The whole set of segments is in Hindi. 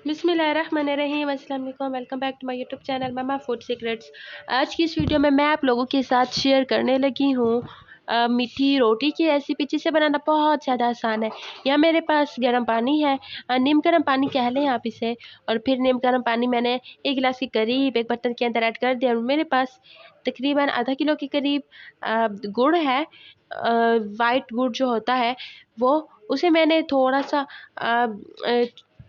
बिस्मिल्लाहिर्रहमानिर्रहीम, अस्सलाम वालेकुम। Welcome back to my YouTube channel Mama Food Secrets. आज की इस वीडियो में मैं आप लोगों के साथ शेयर करने लगी हूँ मीठी रोटी की रेसिपी, जिसे बनाना बहुत ज़्यादा आसान है। यहाँ मेरे पास गर्म पानी है, नीम गर्म पानी कह लें आप इसे। और फिर नीम गर्म पानी मैंने 1 गिलास के करीब एक बर्तन के अंदर ऐड कर दिया। और मेरे पास तकरीबन आधा किलो के करीब गुड़ है, वाइट गुड़ जो होता है वो, उसे मैंने थोड़ा सा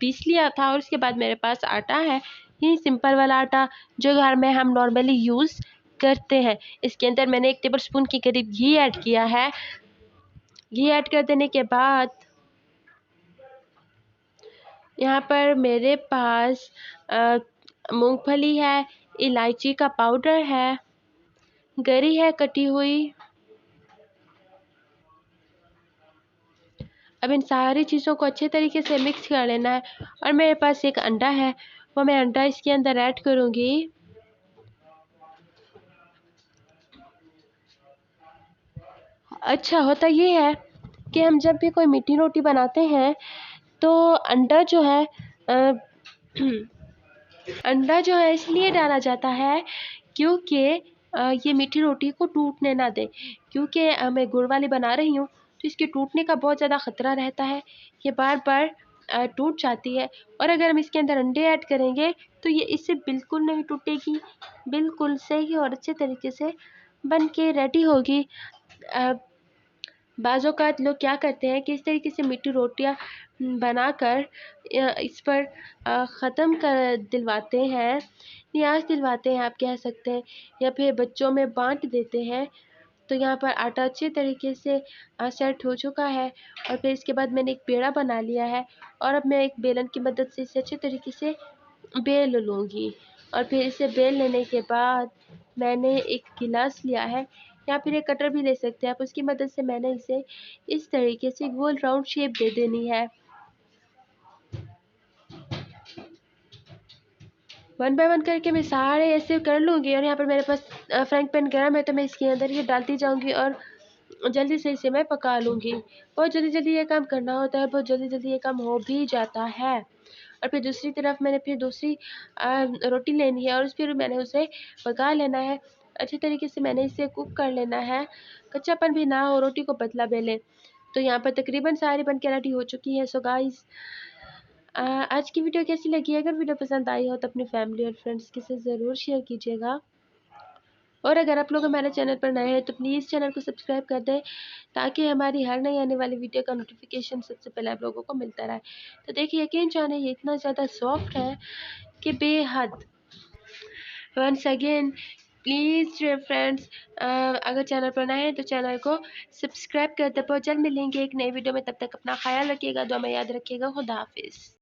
पीस लिया था। और उसके बाद मेरे पास आटा है, ये सिंपल वाला आटा जो घर में हम नॉर्मली यूज़ करते हैं। इसके अंदर मैंने 1 टेबल स्पून के करीब घी ऐड किया है। घी ऐड कर देने के बाद यहाँ पर मेरे पास मूंगफली है, इलायची का पाउडर है, गरी है कटी हुई। अब इन सारी चीज़ों को अच्छे तरीके से मिक्स कर लेना है। और मेरे पास एक अंडा है, वो मैं अंडा इसके अंदर ऐड करूँगी। अच्छा होता ये है कि हम जब भी कोई मीठी रोटी बनाते हैं तो अंडा जो है अंडा जो है इसलिए डाला जाता है क्योंकि ये मीठी रोटी को टूटने ना दे। क्योंकि मैं गुड़ वाली बना रही हूँ तो इसके टूटने का बहुत ज़्यादा ख़तरा रहता है, ये बार बार टूट जाती है। और अगर हम इसके अंदर अंडे ऐड करेंगे तो ये इससे बिल्कुल नहीं टूटेगी, बिल्कुल सही और अच्छे तरीके से बन के रेडी होगी। बाज़ औक़ात लोग क्या करते हैं कि इस तरीके से मीठी रोटियां बनाकर इस पर ख़त्म कर दिलवाते हैं, न्याज़ दिलवाते हैं आप कह सकते हैं, या फिर बच्चों में बांट देते हैं। तो यहाँ पर आटा अच्छे तरीके से सेट हो चुका है। और फिर इसके बाद मैंने एक पेड़ा बना लिया है और अब मैं एक बेलन की मदद से इसे अच्छे तरीके से बेल लूँगी। और फिर इसे बेल लेने के बाद मैंने एक गिलास लिया है, या फिर एक कटर भी ले सकते हैं आप, उसकी मदद से मैंने इसे इस तरीके से गोल राउंड शेप दे देनी है। 1 बाय 1 करके मैं सारे ऐसे कर लूँगी। और यहाँ पर मेरे पास फ्राइंग पैन गर्म है तो मैं इसके अंदर ये डालती जाऊँगी और जल्दी से इसे मैं पका लूँगी। बहुत जल्दी जल्दी ये काम करना होता है, बहुत जल्दी जल्दी ये काम हो भी जाता है। और फिर दूसरी तरफ मैंने फिर दूसरी रोटी लेनी है और फिर मैंने उसे पका लेना है। अच्छे तरीके से मैंने इसे कुक कर लेना है, कच्चापन भी ना हो, रोटी को पतला बेलें। तो यहाँ पर तकरीबन सारी बन के रेडी हो चुकी है। सो गाइस, आज की वीडियो कैसी लगी? अगर वीडियो पसंद आई हो तो अपनी फैमिली और फ्रेंड्स के साथ ज़रूर शेयर कीजिएगा। और अगर आप लोग हमारे चैनल पर नए हैं तो प्लीज़ चैनल को सब्सक्राइब कर दें, ताकि हमारी हर नई आने वाली वीडियो का नोटिफिकेशन सबसे पहले आप लोगों को मिलता रहे। तो देखिए, यकीन जाने ये इतना ज़्यादा सॉफ्ट है कि बेहद। वंस अगेन प्लीज़ फ्रेंड्स, अगर चैनल पर नए हैं तो चैनल को सब्सक्राइब कर दें। बहुत जल्द मिलेंगे एक नई वीडियो में, तब तक अपना ख्याल रखिएगा, दुआ में याद रखिएगा। खुदा हाफिज़।